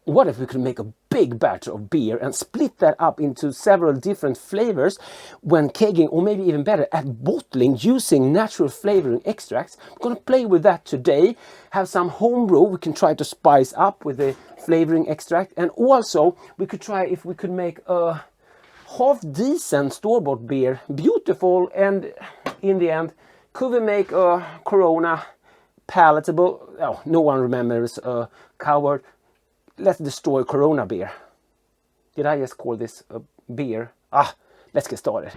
What if we could make a big batch of beer and split that up into several different flavors when kegging, or maybe even better, at bottling using natural flavoring extracts? I'm going to play with that today. Have some homebrew we can try to spice up with the flavoring extract. And also we could try if we could make a half decent store-bought beer, beautiful, and in the end, could we make a Corona palatable? Oh, no one remembers a coward. Let's destroy Corona beer. Did I just call this a beer? Let's get started.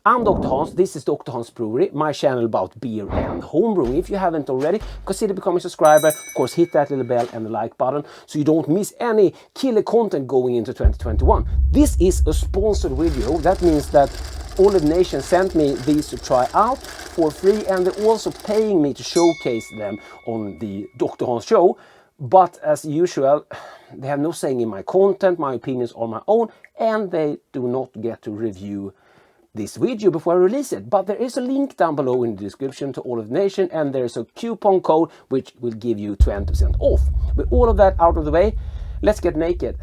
I'm Dr. Hans, this is Dr. Hans Brewery, my channel about beer and homebrewing. If you haven't already, consider becoming a subscriber. Of course, hit that little bell and the like button so you don't miss any killer content going into 2021. This is a sponsored video. That means that Olive Nation sent me these to try out for free, and they're also paying me to showcase them on the Dr. Hans show. But as usual, they have no saying in my content, my opinions are my own, and they do not get to review this video before I release it. But there is a link down below in the description to Olive Nation, and there's a coupon code which will give you 20% off. With all of that out of the way, let's get naked.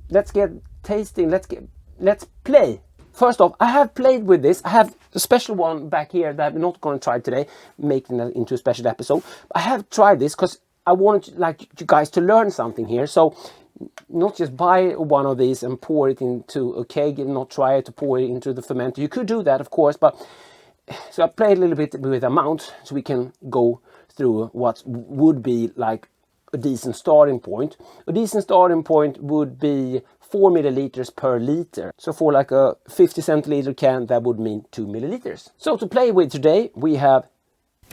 Let's get tasting, let's play. First off, I have played with this. I have a special one back here that I'm not going to try today, making that into a special episode. I have tried this because I wanted you guys to learn something here. So not just buy one of these and pour it into a keg and not try to pour it into the fermenter. You could do that, of course, but so I played a little bit with amount so we can go through what would be like a decent starting point. A decent starting point would be 4 milliliters per liter. So for like a 50 centiliter can, that would mean 2 milliliters. So to play with today, we have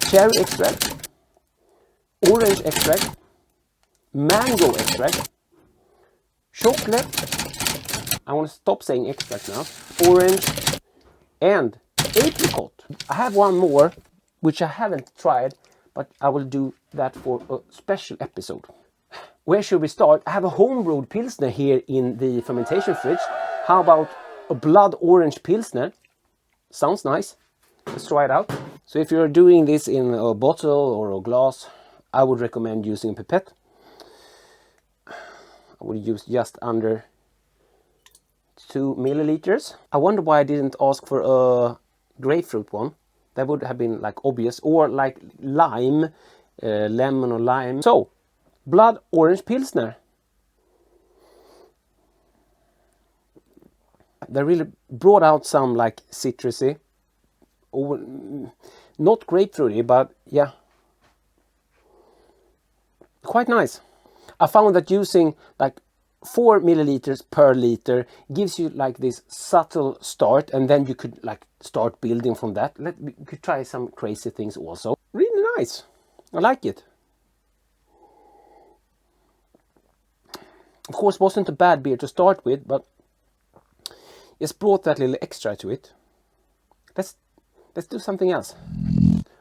cherry extract, orange extract, mango extract, chocolate, I want to stop saying extract now, orange, and apricot. I have one more, which I haven't tried, but I will do that for a special episode. Where should we start? I have a homebrewed Pilsner here in the fermentation fridge. How about a blood orange Pilsner? Sounds nice. Let's try it out. So if you're doing this in a bottle or a glass, I would recommend using a pipette. I would use just under 2 milliliters. I wonder why I didn't ask for a grapefruit one. That would have been like obvious, or like lime, lemon or lime. So, blood orange Pilsner. They really brought out some like citrusy, or not grapefruity, but yeah, quite nice. I found that using like 4 milliliters per liter gives you like this subtle start, and then you could like start building from that. We could try some crazy things also. Really nice. I like it. Of course, wasn't a bad beer to start with, but just brought that little extra to it. Let's do something else.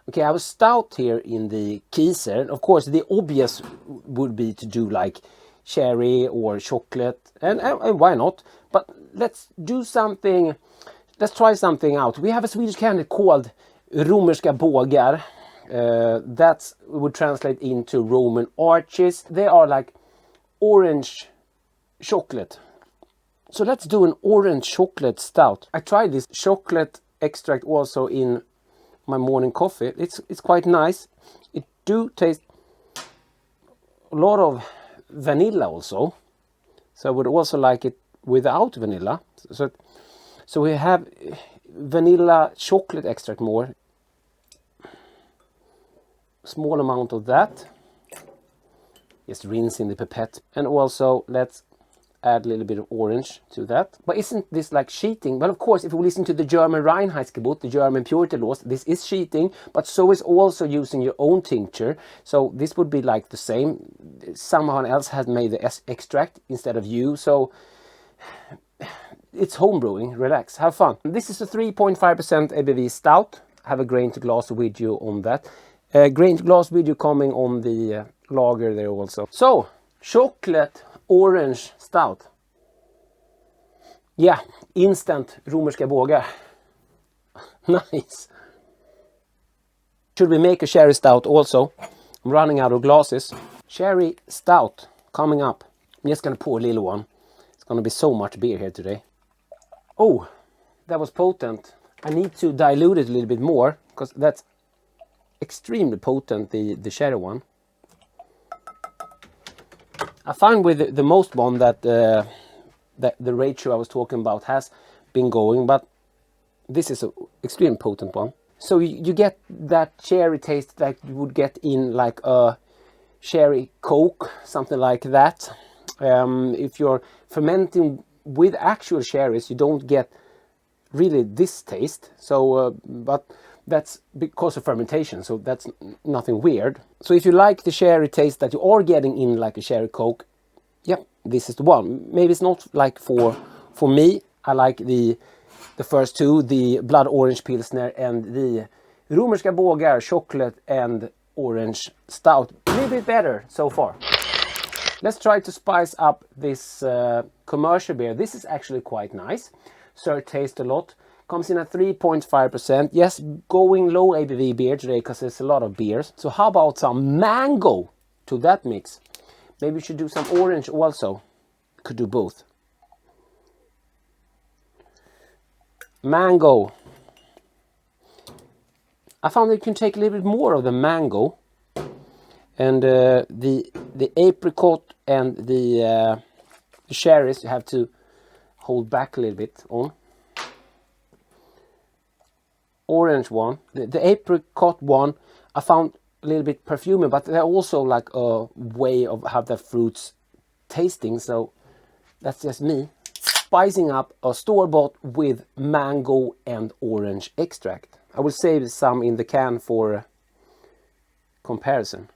Okay, I have a stout here in the Kieser. Of course, the obvious would be to do like cherry or chocolate, and why not? But let's do something. Let's try something out. We have a Swedish candy called romerska bågar. That would translate into Roman arches. They are like orange chocolate. So let's do an orange chocolate stout. I tried this chocolate extract also in my morning coffee. It's quite nice. It do taste a lot of vanilla also. So I would also like it without vanilla. So we have vanilla chocolate extract more. Small amount of that. Just rinse in the pipette. And also let's add a little bit of orange to that. But isn't this like cheating? Well, of course, if we listen to the German Reinheitsgebot, the German purity laws, this is cheating, but so is also using your own tincture. So this would be like the same. Someone else has made the extract instead of you. So it's homebrewing. Relax, have fun. This is a 3.5% ABV stout. I have a grain to glass video on that. Grain to glass video coming on the lager there also. So, chocolate orange stout. Yeah, instant romerska bågar. Nice. Should we make a sherry stout also? I'm running out of glasses. Sherry stout coming up. I'm just gonna pour a little one. It's gonna be so much beer here today. Oh, that was potent. I need to dilute it a little bit more because that's extremely potent, the sherry one. I find with the most one that the ratio I was talking about has been going, but this is an extremely potent one. So you get that cherry taste that you would get in like a cherry Coke, something like that. If you're fermenting with actual cherries, you don't get really this taste. So, but that's because of fermentation, so that's nothing weird. So if you like the cherry taste that you are getting in like a cherry Coke, yeah, this is the one. Maybe it's not like for me. I like the first two, the Blood Orange Pilsner and the Romerska Bågar Chocolate and Orange Stout. A little bit better so far. Let's try to spice up this commercial beer. This is actually quite nice. So it tastes a lot. Comes in at 3.5%. Yes, going low ABV beer today because there's a lot of beers. So how about some mango to that mix? Maybe we should do some orange also. Could do both. Mango. I found that you can take a little bit more of the mango. And the apricot and the cherries you have to hold back a little bit on. Orange one, the apricot one, I found a little bit perfumey, but they're also like a way of how the fruits tasting, so that's just me. Spicing up a store-bought with mango and orange extract. I will save some in the can for comparison.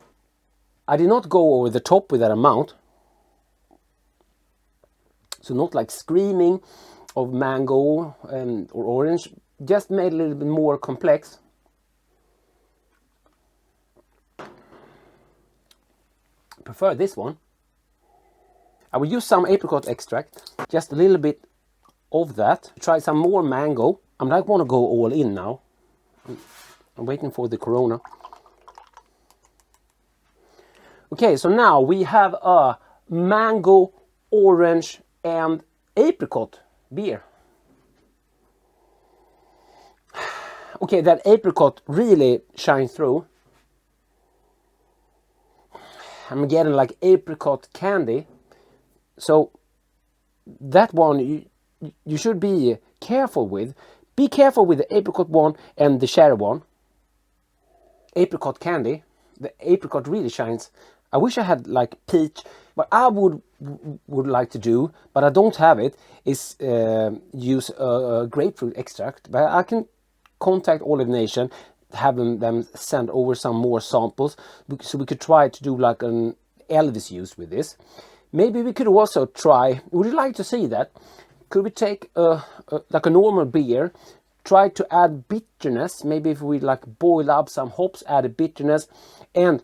I did not go over the top with that amount. So not like screaming of mango or orange, just made a little bit more complex. Prefer this one. I will use some apricot extract, just a little bit of that. Try some more mango. I like want to go all in now. I'm waiting for the Corona. Okay, so now we have a mango, orange and apricot beer. Okay, that apricot really shines through. I'm getting like apricot candy. So that one you should be careful with. Be careful with the apricot one and the cherry one. Apricot candy. The apricot really shines. I wish I had like peach. What I would like to do, but I don't have it, is use a grapefruit extract. But I can contact Olive Nation, have them send over some more samples, so we could try to do like an Elvis use with this. Maybe we could also try, would you like to see that? Could we take like a normal beer, try to add bitterness, maybe if we like boil up some hops, add a bitterness, and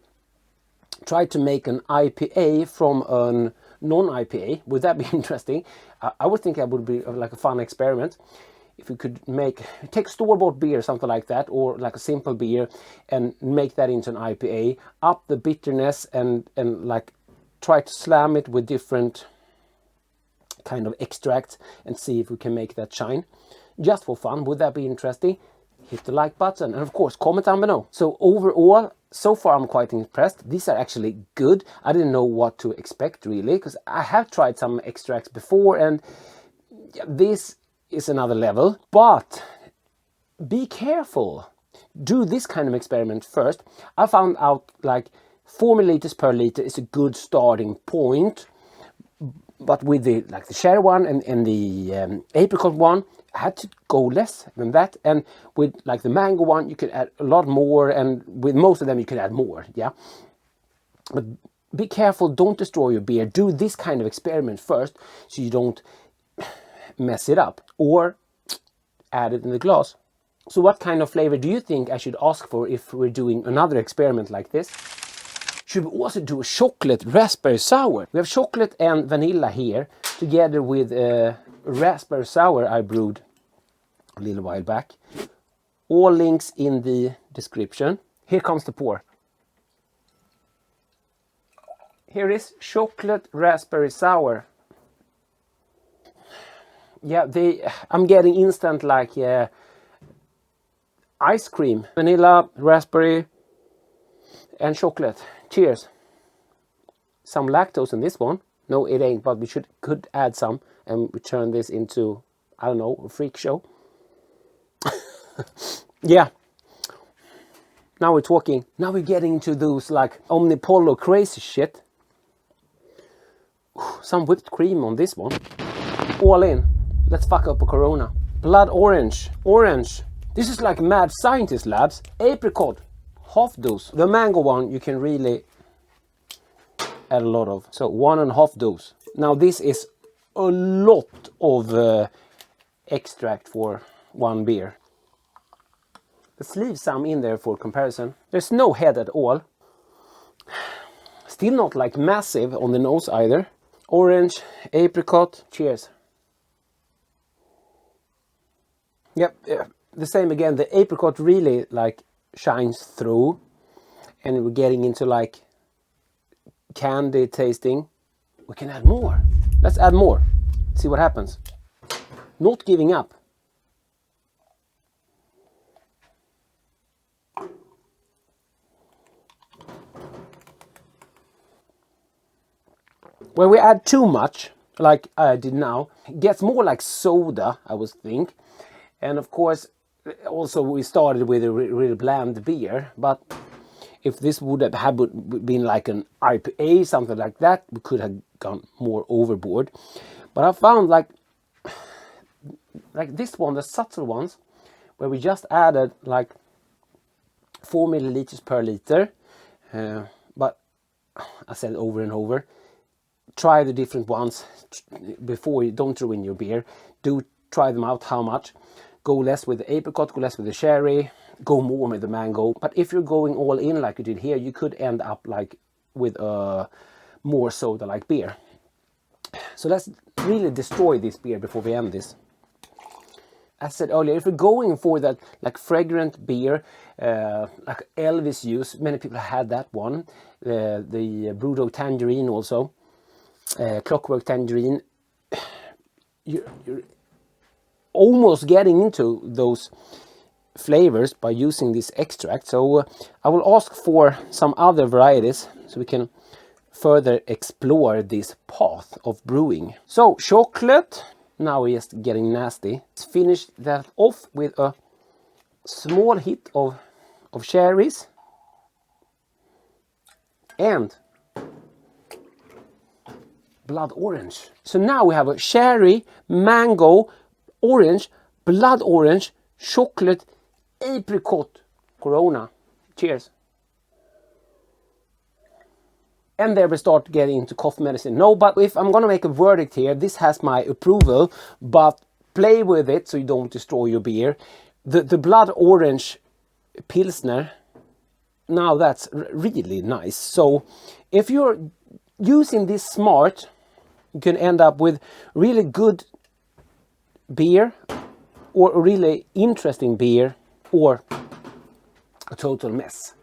try to make an IPA from a non-IPA? Would that be interesting? I would think that would be like a fun experiment. If we could take store-bought beer, something like that, or like a simple beer, and make that into an IPA, up the bitterness and like try to slam it with different kind of extracts and see if we can make that shine. Just for fun, would that be interesting? Hit the like button and of course comment down below. So overall, so far I'm quite impressed. These are actually good. I didn't know what to expect really, because I have tried some extracts before and this is another level. But be careful. Do this kind of experiment first. I found out like 4 milliliters per liter is a good starting point. But with the cherry one and the apricot one, I had to go less than that. And with like the mango one, you could add a lot more, and with most of them you could add more, yeah. But be careful, don't destroy your beer. Do this kind of experiment first, so you don't mess it up, or add it in the glass. So what kind of flavor do you think I should ask for if we're doing another experiment like this? Should we also do a chocolate raspberry sour? We have chocolate and vanilla here, together with raspberry sour I brewed a little while back. All links in the description. Here comes the pour. Here is chocolate raspberry sour. Yeah, I'm getting instant like ice cream. Vanilla, raspberry and chocolate. Cheers. Some lactose in this one. No, it ain't, but we could add some and we turn this into, I don't know, a freak show. Yeah. Now we're talking. Now we're getting into those like omnipolo crazy shit. Some whipped cream on this one. All in. Let's fuck up a Corona. Blood orange. Orange. This is like mad scientist labs. Apricot. Half dose. The mango one you can really add a lot of. So 1.5 dose. Now this is a lot of extract for one beer. Let's leave some in there for comparison. There's no head at all. Still not like massive on the nose either. Orange, apricot. Cheers. Yep, the same again. The apricot really like shines through, and we're getting into like candy tasting. We can add more. Let's add more. See what happens. Not giving up. When we add too much, like I did now, it gets more like soda, I would think. And of course, also we started with a really bland beer, but if this would have been like an IPA, something like that, we could have gone more overboard. But I found like this one, the subtle ones, where we just added like 4 milliliters per liter. But I said over and over, try the different ones before you don't ruin your beer. Do try them out, how much. Go less with the apricot, go less with the cherry, go more with the mango. But if you're going all in like you did here, you could end up like with a more soda-like beer. So let's really destroy this beer before we end this. As I said earlier, if we're going for that like fragrant beer, like Elvis used, many people had that one. The Brewdog Tangerine also, Clockwork Tangerine. You're almost getting into those flavors by using this extract. So I will ask for some other varieties so we can further explore this path of brewing. So chocolate, now we're just getting nasty. Let's finish that off with a small hit of cherries and blood orange. So now we have a cherry, mango, orange, blood orange, chocolate, apricot, Corona. Cheers. And there we start getting into cough medicine. No, but if I'm gonna make a verdict here, this has my approval, but play with it so you don't destroy your beer. The blood orange Pilsner, now that's really nice. So if you're using this smart, you can end up with really good beer, or a really interesting beer, or a total mess.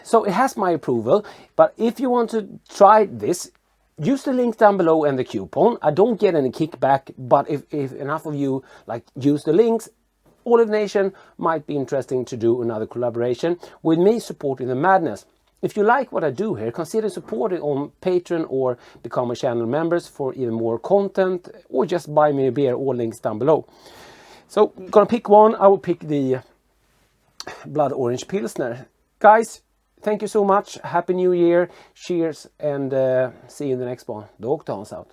So it has my approval, but if you want to try this, use the link down below and the coupon. I don't get any kickback, but if enough of you like use the links, Olive Nation might be interesting to do another collaboration with me supporting the madness. If you like what I do here, consider supporting on Patreon or become a channel members for even more content, or just buy me a beer, all links down below. So I'm gonna pick one. I will pick the blood orange Pilsner. Guys, thank you so much. Happy New Year. Cheers, and see you in the next one. Dr. Hans out.